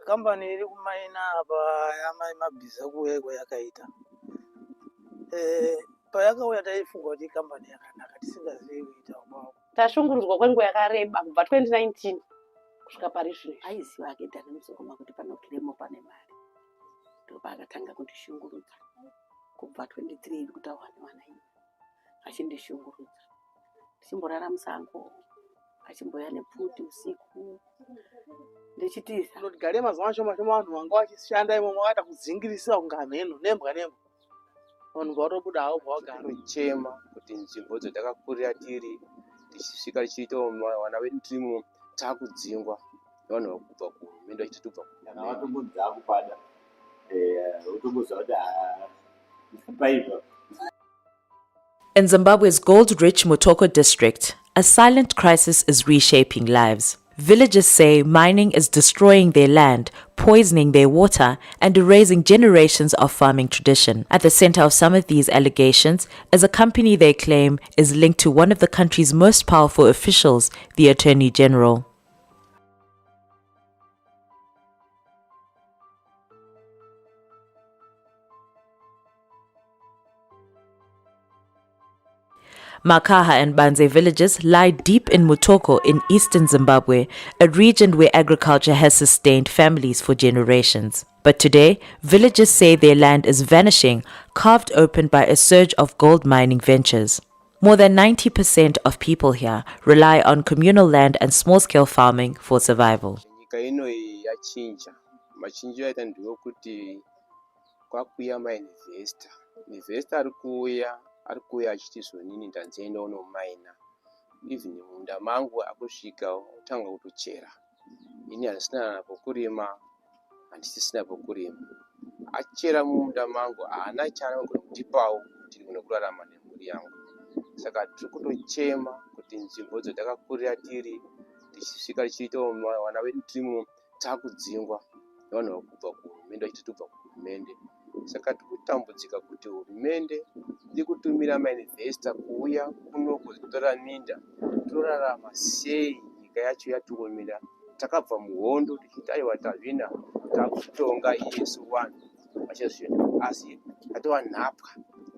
Company iri kumaina apa yamabhiza kuweko yakaita. Payakauya taifunga kuti company yakanaka tisingazivi kuita kwavo. Tashungurudzwa kwenguva yakareba kubva 2019 kusvika pari zvino. Aiziva akenda nemusokoma kuti panokiremo pane mari. Ndopakatanga kundishungurudza. Kubva 23 iri kutaurwa nevana ino. Achindishungurudza. Tichimborara musango. Achimboya nepfuti usiku. Ndichitiza. Ndotigare mazuva shoma vanhu vanga vachishanda imomo vakaita kudzingirisa kunga mheno nembwa nembwa. Vanhu vatobuda havo pavagara. Tinochema kuti nzvimbo dzatakakurira tiri tichisvika tichiita vana vedu tirimo takudzingwa nevanhu vakubva kuhurumende vachitobva kana watombodza kupada utomboziva kuti paipa. In Zimbabwe's gold-rich Mutoko district, a silent crisis is reshaping lives. Villagers say mining is destroying their land, poisoning their water, and erasing generations of farming tradition. At the center of some of these allegations is a company they claim is linked to one of the country's most powerful officials, the Attorney General. Makaha and Banze villages lie deep in Mutoko in eastern Zimbabwe, a region where agriculture has sustained families for generations. But today, villagers say their land is vanishing, carved open by a surge of gold mining ventures. More than 90% of people here rely on communal land and small-scale farming for survival. nyika ino yachinja machinjiro aita ndewekuti kwakuuya mainvesta ari kuuya achiti zvonini ndanzenda unomaina even munda mangu akusvika utanga kutochera ini handisina pokurima handisisina pokurima achera munda mangu haana chaanogona kundipawo kuti ndigone kurarama nemhuri yangu saka tiri kutochema kuti nzvimbo dzatakakurira tiri tichisvika tichiita vana vedu tirimo takudzingwa nevanhu vakubva kuhurumende vachitobva kuhurumende saka tiri kutambudzika kuti hurumende iri kutumira mainvesta kuuya kuno kuzotora minda torarama sei nyika yacho yatiomera takabva muhondo tichiti aiwa tazvina takutonga iyesu vanhu vachazvino asi atova nhapwa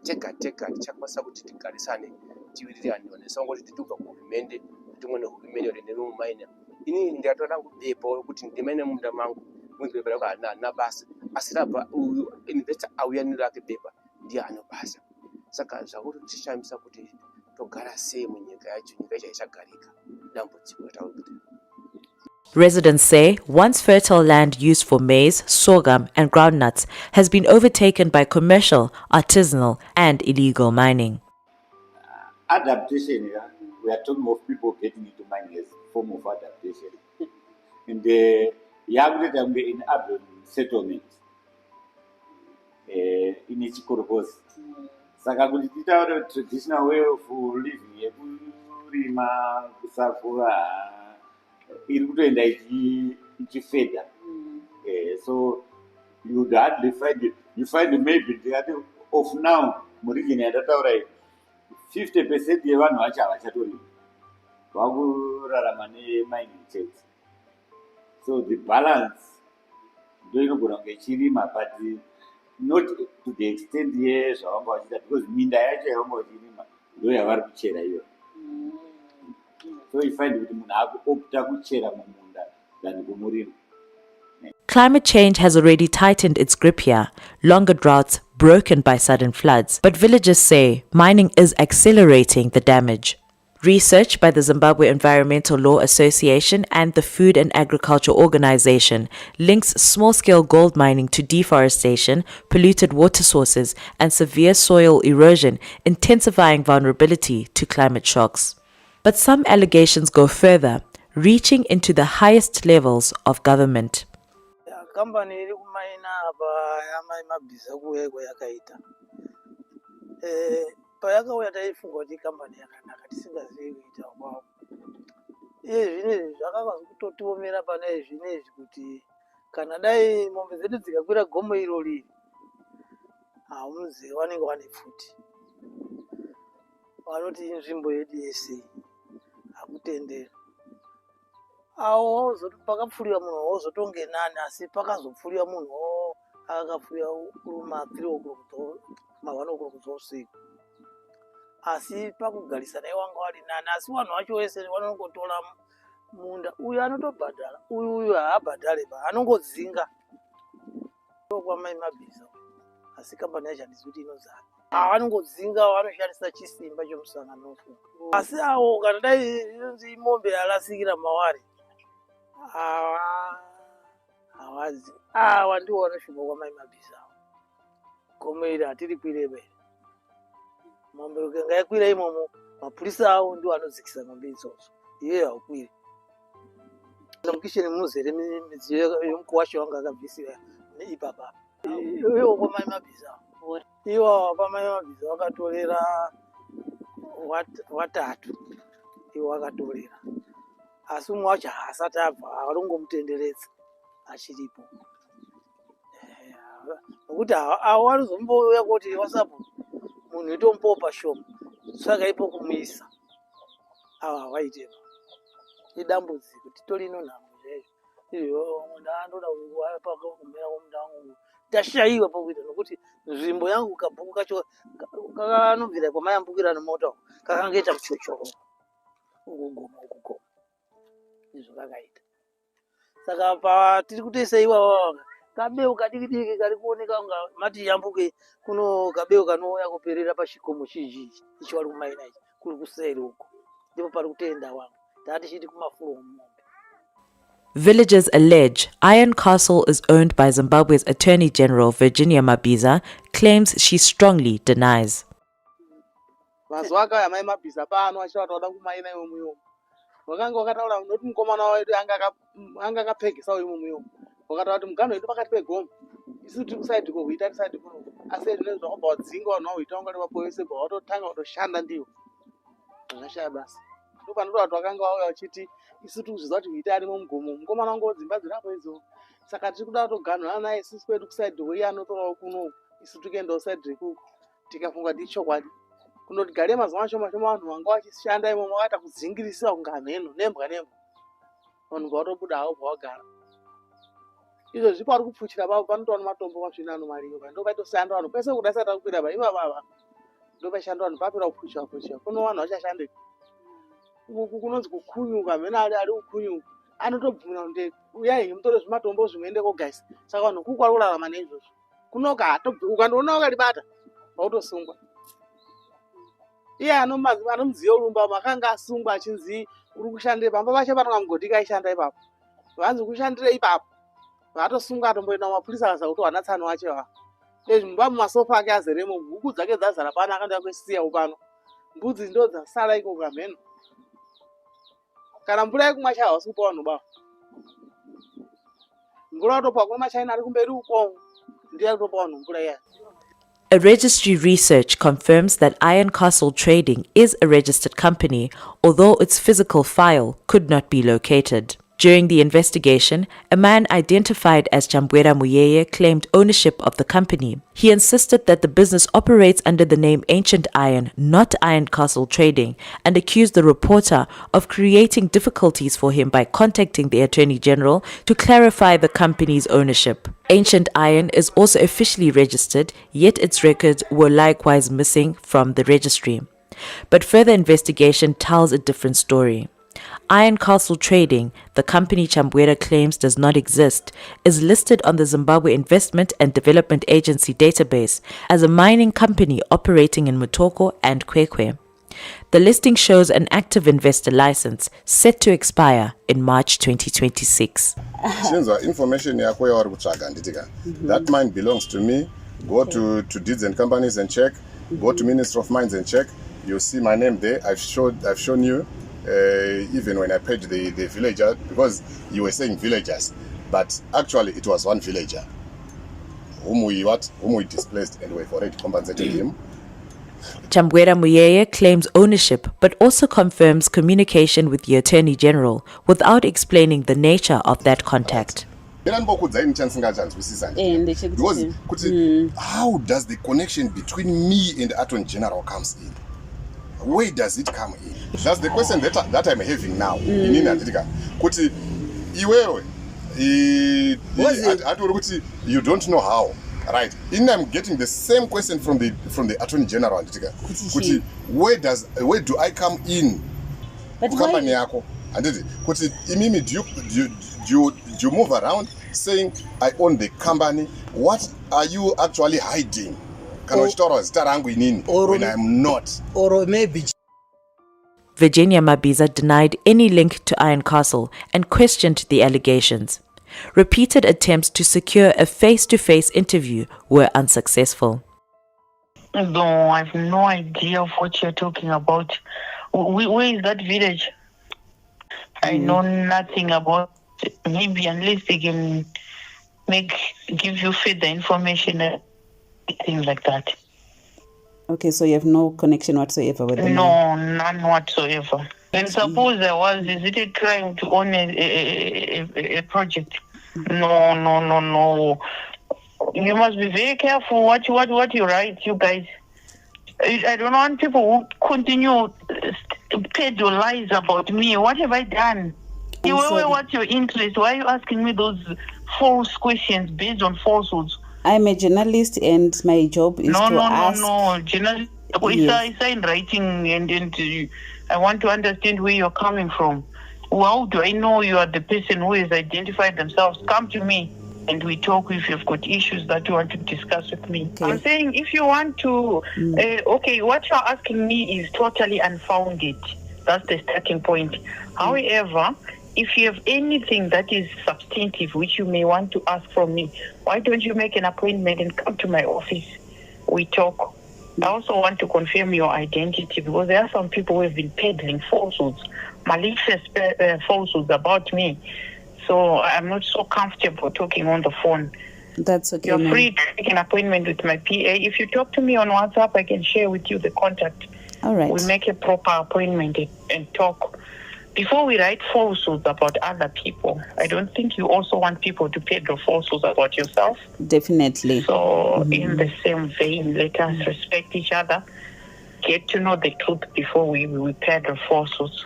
tega tega tichakwanisa kuti tigarisane tiwirirane vanesangoti titobva kuhurumende tumwe nehurumende kuti ndinomumaina ini ndatoda kubepa kuti ndimaine munda mangu mundibepa rako haana basa asi rabva uyu investor auya nerake bepa ndiye ano basa saka zvakutotishamisa kuti togara sei munyika yacho nyika yacho haichagarika dambudziko ratakuita. Residents say once fertile land used for maize, sorghum, and groundnuts has been overtaken by commercial, artisanal, and illegal mining. Adaptation, we are talking of people getting into mining as a form of adaptation. In in urban settlement, in each corpus. Saka kuti titaura traditional way of living yekurima kusakura iri kutoenda ichifeda. So you would hardly find maybe of now muregion yatataura 50% yevanhu vacho havachatorima vakurarama nemining chete. So the balance ndo inogona kunge ichirima but not to the extent zvavanga vachiita because minda yacho yavanga vachirima ndo yavari kuchera iyo. So you find kuti munhu akuopta kuchera mumunda than kumurima. Climate change has already tightened its grip here, longer droughts broken by sudden floods. But villagers say mining is accelerating the damage. Research by the Zimbabwe Environmental Law Association and the Food and Agriculture Organization links small-scale gold mining to deforestation, polluted water sources, and severe soil erosion, intensifying vulnerability to climate shocks. But some allegations go further, reaching into the highest levels of government. Company iri kumaina apa yamabhiza kuweko yakaita. Payakauya taifunga kuti company yakanaka tisingazivi kuita kwavo. Zvinezvi zvakakwazi kutotiomera pana zvinezvi kuti kana dai mombe dzedu dzikakwira gomo irori haumuzivi vanenge vane pfuti. Vanoti inzvimbo yedu yese hakutendera. awo ozoti pakapfuura munhu ozotonge nani, asi pakazopfuura munhu akapfuura kuruma 3 o'clock ma 1 o'clock dzousiku, asi pakugarisana wanga wari nani. Asi vanhu vacho vese vanongotora munda, uyu anotobhadhara, uyu haabhadhare pa, anongodzinga kwamai Mabhiza. Asi kambani yacho handisi kuti inozara, vanongodzinga, vanoshandisa chisimba chomusangano. Asi awo kana dai inonzi mombe yarasikira mawari, hawazi ndiwo vanoshupa kwamai Mabhiza. Gomo iri hatiri kwirebe, mombe ukanga yakwira imomo, mapurisa avo ndiwo anodzikisa mombe idzodzo, iyeyo haukwiri. Mukisheni muzere midziyo yomukuwasha wanga akabvisira neipapa. Iwo kwamai Mabhiza, iwo kwamai Mabhiza vakatorera watatu, iwo vakatorera, asi umwe wacho haasati abva, vanongomutenderedza achiripo. Nokuti avo vanozombouya kuti wasapo munhu itombopa shoma, saka ipo kumuisa, ava havaitepo. Idambudziko titorino nhamo izvo, munhu anoda kumira kwomunda wangu ndashaiwa pakuita, nokuti nzvimbo yangu kabhuku kacho kakanobvira kwamayambukira nemota kakangoita muchochoro ukugoma izvo kakaita. Saka patiri kutoisa iwawa kabeu kadiki kari kuoneka kunga mati yambuke, kuno kabeu kanouya kuperera pachikomo chizhinji icho vari kumaina ichi kuri kuseri uko, ndipo pari kutoenda wangu tatichiti kumafuro mombe. Villagers allege Iron Castle is owned by Zimbabwe's Attorney General Virginia Mabhiza, claims she strongly denies. Mazuva akauya mai Mabhiza pano achiti vada kumaina imomo iwomo, vakanga vakataura noti mukomana wedu anga akapfekesa imomo, vakataura kuti muganhu wedu pakati pegomo, isu tiri kusaidhi kohuita tisaidhi kuno, asi zvinezvi zvakabva wadzinga vanhu vahuita kunga mapolisi bva watotanga kutoshanda ndiwo, zvashaya basa. Ndo panotora kuti vakanga vauya vachiti isu tiri kuzviziva kuti huita arimo mugomo, mukomana wangu wodzimba dzirapo idzo, saka tiri kuda kutoganhura naye isusu kwedu kusaidhi weye anotorawo kuno, isu tikuendawo saidhi rekuko, tikafunga kuti ichokwadi. Kunoti gare mazuva mashoma shoma vanhu vanga vachishanda imomo vakaita kudzingirisa kunga mheno nembwa, vanhu vatobuda havo bvavagara. Izvo zvipo vari kupfuchira pavo panotoona matombo masvina anomariva, ndo paitoshanda vanhu kwese kudai sati akukwira pa ivavava, ndo paishanda vanhu papera kupfuchira kuno vanhu vachashande uku kunonzi kukunyuka. Mhene ari kukunyuka anotobvumira kuti uyai mutore zvimatombo zvimwende kogaisa, saka vanhu kuku vari kurarama neizvozvo. Kunoka ukandoona wakaribata wautosungwa. Iye anomuziva urumba makanga asungwa achinzi uri kushandira pamba pacho panonga mugodhika aishanda ipapo, vanzi kushandira ipapo, vatosungwa atomboenda mapurisa akaza kuti wana tsano wacho wa izvi mumba mumasofa ake azeremo, huku dzake dzazara pano akandoya kwesiyawo pano, mbudzi ndo dzasara iko kamheno. Kana mvura yekumwa chaiwo hausi kupa vanhu bavo, mvura watopa kuna machaina ari kumberi uko, ndiye atopa vanhu mvura iya. A registry research confirms that Iron Castle Trading is a registered company, although its physical file could not be located. During the investigation, a man identified as Chambwera Muyeye claimed ownership of the company. He insisted that the business operates under the name Ancient Iron, not Iron Castle Trading, and accused the reporter of creating difficulties for him by contacting the Attorney General to clarify the company's ownership. Ancient Iron is also officially registered, yet its records were likewise missing from the registry. But further investigation tells a different story. Iron Castle Trading, the company Chambwera claims does not exist, is listed on the Zimbabwe Investment and Development Agency database as a mining company operating in Mutoko and Kwekwe. The listing shows an active investor license set to expire in March 2026. Information that mine belongs to me. Go to Deeds and Companies and check. Go to Ministry of Mines and check. You'll see my name there. I've shown you. Even when I paid the villager, because you were saying villagers, but actually it was one villager whom we displaced and we've already compensated him. Chambwera Muyeye claims ownership but also confirms communication with the Attorney General without explaining the nature of that contact. Because how does the connection between me and the Attorney General comes in? where does it come in? That's the question that I'm having now. Inini anditika kuti iwewe you don't know how, right? I'm getting the same question from the Attorney General anditika kuti where do I come in? But company yako anditi kuti imimi do you move around saying I own the company? What are you actually hiding? When I'm not. Or maybe Virginia Mabiza denied any link to Iron Castle and questioned the allegations. Repeated attempts to secure a face-to-face interview were unsuccessful. No, I have no idea of what you're talking about. Where is that village? I know nothing about it. Maybe unless they can give you further information, things like that. Okay, so you have no connection whatsoever with them? No, none whatsoever. And suppose there was, is it a crime to own a project? No. You must be very careful what you write, you guys. I don't want people who continue to peddle lies about me. What have I done? What's your interest? Why are you asking me those false questions based on falsehoods? I'm a journalist and my job is to ask... No. Journalist, it's in writing and I want to understand where you're coming from. How do I know you are the person who has identified themselves? Come to me and we talk if you've got issues that you want to discuss with me. Okay. I'm saying if you want to... what you're asking me is totally unfounded. That's the starting point. However, if you have anything that is substantive which you may want to ask from me, why don't you make an appointment and come to my office? We talk. I also want to confirm your identity because there are some people who have been peddling falsehoods, malicious falsehoods about me. So I'm not so comfortable talking on the phone. That's okay. You're free to make an appointment with my PA. If you talk to me on WhatsApp, I can share with you the contact. All right. We make a proper appointment and talk. Before we write falsehoods about other people, I don't think you also want people to peddle falsehoods about yourself. Definitely. So in the same vein, let us respect each other, get to know the truth before we peddle falsehoods.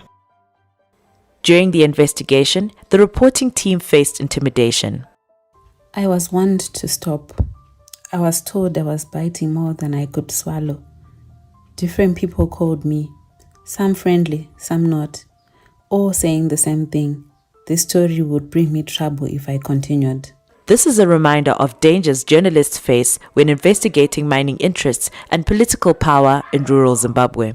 During the investigation, the reporting team faced intimidation. I was warned to stop. I was told I was biting more than I could swallow. Different people called me, some friendly, some not, all saying the same thing. This story would bring me trouble if I continued. This is a reminder of dangers journalists face when investigating mining interests and political power in rural Zimbabwe.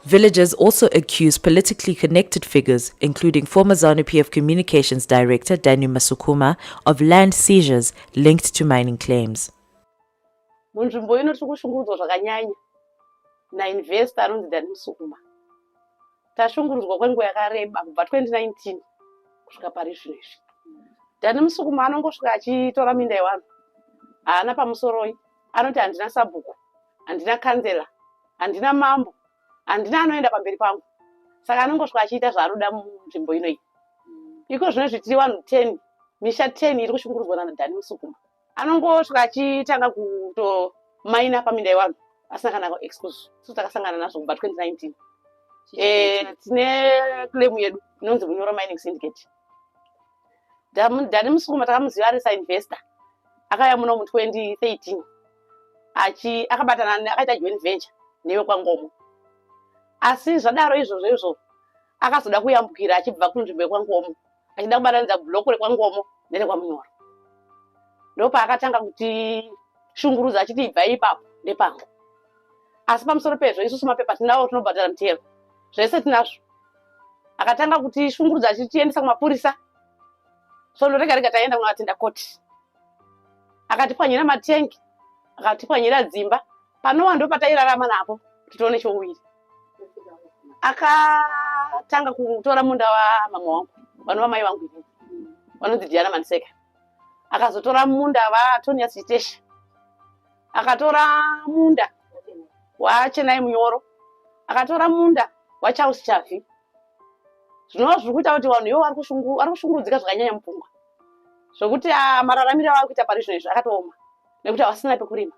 Villagers also accuse politically connected figures, including former ZANU-PF Communications Director Daniel Masukuma, of land seizures linked to mining claims. Munzvimbo ino tiri kushungurudzwa zvakanyanya nainvestor anonzi Daniel Masukuma. Tashungurudzwa kwenguva yakareba kubva 2019 kusvika pari zvino izvi. Daniel Masukuma anongosvika achitora minda yevanhu. Haana pamusoroi. Anoti handina sabhuku, handina kanzela, handina mambo, handina anoenda pamberi pangu. Saka anongosvika achiita zvaanoda munzvimbo ino iyi. Iko zvino zvitiri vanhu 10, misha 10 iri kushungurudzwa naDaniel Masukuma. Anongosvika achitanga kutomaina paminda yevanhu asina kana excuse. So takasangana nazvo kubva 2019. Tine claim yedu inonzi Bunyoro Mining Syndicate. Daniel Masukuma takamuziva ari sainvestor. Akauya muno mu 2013. Akabatana akaita joint venture newe kwaNgomo. Asi zvadaro izvozvo akazoda kuyambukira achibva kunzvimbo kwaNgomo. Achida kubatanidza block rekwaNgomo nerekwaMunyoro. Ndopa akatanga kuti shungurudza achiti ibva ipapo nepangu. Asi pamusoro pezvo isusu mapepa tinawo tinobhadhara mutero. Zvese tinazvo. Akatanga kuti shungurudza achitiendesa kumapurisa. Sono rega taenda kunatenda koti. Akatipwanyira matengi, akatipwanyira dzimba. Panowa ndo patairarama napo titoone chouwiri. Akatanga kutora munda wa mama wangu, vanova mai vangu ini. Vanonzi Diana Manseka. Akazotora munda wa Tonia Sitesha. Akatora munda wa Chenai Munyoro. Akatora munda wa Charles Chafi. Zvinova zviri kuita kuti vanhu ivo vari kushungurudzika zvakanyanya mupfungwa. Zvokuti mararamiro vari kuita pari zvino izvi akatooma nekuti havasina pekurima.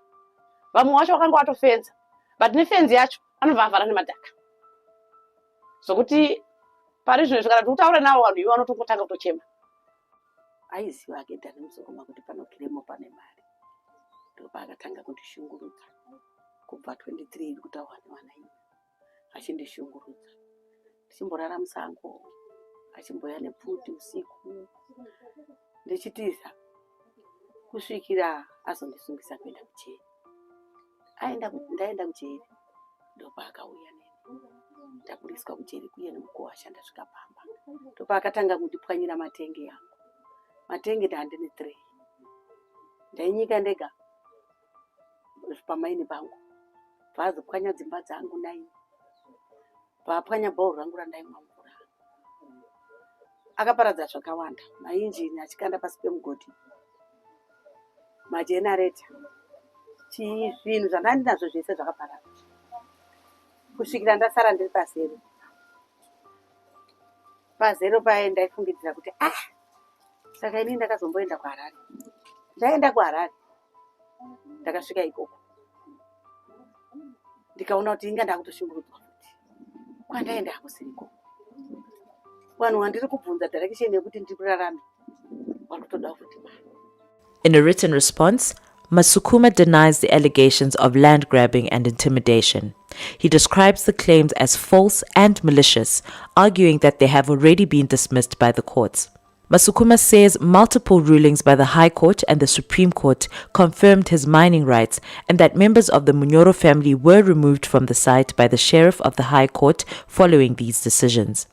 Vamwe vacho vakanga vatofenza. But nefenzi yacho anobva avhara nemadhaka zvokuti pari zvino izvi kana tikutaura navo vanhu ivo vanotongotanga kutochema. Aiziva ake Dhani Muzokoma kuti panokiremo pane mari, ndopaakatanga kundishungurudza kubva 23 iri kutaurwa nevana ivo achindishungurudza, ndichimborara musango achimboya nepfuti usiku ndichitiza kusvikira azondisungisa kuenda kucheri. Ndaenda kucheri ndopaakauya neni ndaburiswa kucheri kuye nemukuru ashanda zvikapamba, ndopaakatanga kundipwanyira matenge yangu. Matenge ndandine 3 ndainyika ndega pamaini pangu, vaazopwanya dzimba dzangu 9, vaapwanya bhauru rangu randaimwa mvura, akaparadza zvakawanda, mainjini achikanda pasi pemugodhi, majenareta, zvinhu zvandandinazvo zvese zvakaparara kusvikira ndasara ndiri pazero. Pazero paye ndaifungidzira kuti saka ini ndakazomboenda kuHarare. Ndaenda kuHarare ndakasvika ikoko ndikaona kuti inga ndakutoshungurudzwa futi kwandaenda hakusiriko. Vanhu vandiri kubvunza direction yekuti ndikurarame vakutoda futi mari. In a written response, Masukuma denies the allegations of land grabbing and intimidation. He describes the claims as false and malicious, arguing that they have already been dismissed by the courts. Masukuma says multiple rulings by the High Court and the Supreme Court confirmed his mining rights and that members of the Munyoro family were removed from the site by the Sheriff of the High Court following these decisions.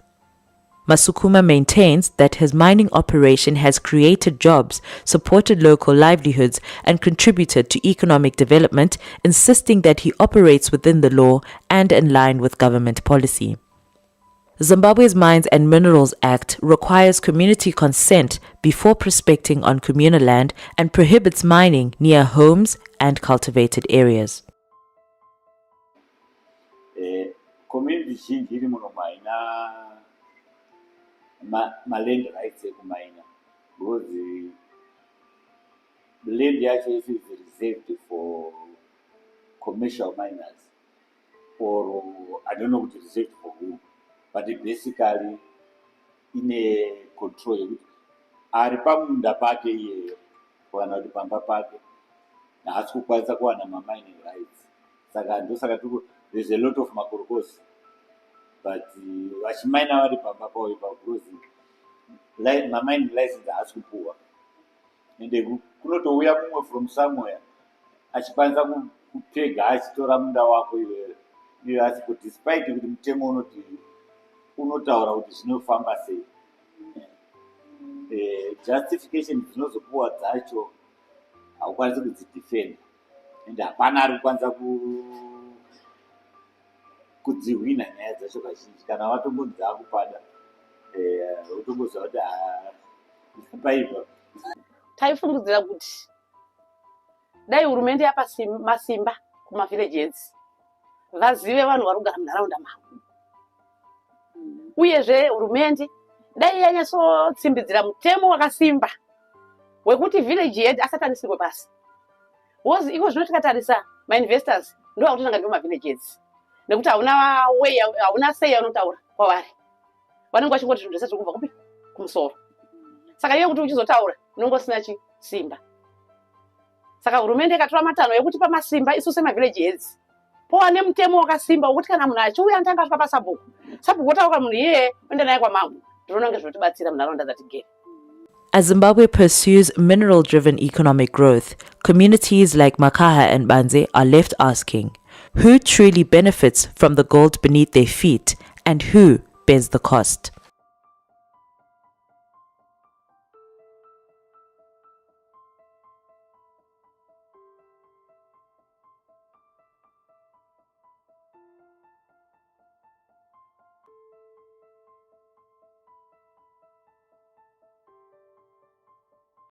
Masukuma maintains that his mining operation has created jobs, supported local livelihoods, and contributed to economic development, insisting that he operates within the law and in line with government policy. Zimbabwe's Mines and Minerals Act requires community consent before prospecting on communal land and prohibits mining near homes and cultivated areas. Community zhinji iri muno maina land rights ekumaina because the land yacho is reserved for commercial miners, or I don't know what is reserved for who, but basically in a control yekuti ari pamunda pake iyeyo kana kuti pamba pake haasi kukwanisa kuwana mining rights. Saka ndosaka there's a lot of makorokosi, but vachimaina vari pamba pavo ipapo because mining license haasi kupuwa, ende kunotouya mumwe from somewhere achikwanisa kupega achitora munda wako iwe asi kuti despite kuti mutemo unoti unotaura kuti zvinofamba sei, justification dzinozopuwa dzacho haukwanisi kudzidefenda, ende hapana ari kukwanisa kudzihwina nyaya dzacho kazhinji. Kana watombonzi akupada utomboziva kuti paipa. Taifungidzira kuti dai hurumende yapa masimba kumavillages vazive vanhu vari kugara munharaunda mavo, uyezve hurumende dai yanyatsotsimbidzira mutemo wakasimba wekuti village head asatarisirwe pasi. Iko zvino tikatarisa mainvestors ndo vakutotanga ndivo mavillages, nekuti hauna way, hauna sei yaunotaura kwavari, vanenge vachingoti zvinhu zvese zviri kubva kupi kumusoro. Saka iye kuti uchizotaura unongosina chisimba. Saka hurumende ikatora matanho ekuti pamasimba isu semavillage heads powane mutemo wakasimba wekuti kana munhu achiuya anotanga asvika pasabhuku, sabhuku otauka munhu iyeye oenda naye kwamangu, ndinoona kunge zvinotibatsira munharaunda dzatigere. As Zimbabwe pursues mineral-driven economic growth, communities like Makaha and Banze are left asking, who truly benefits from the gold beneath their feet and who bears the cost?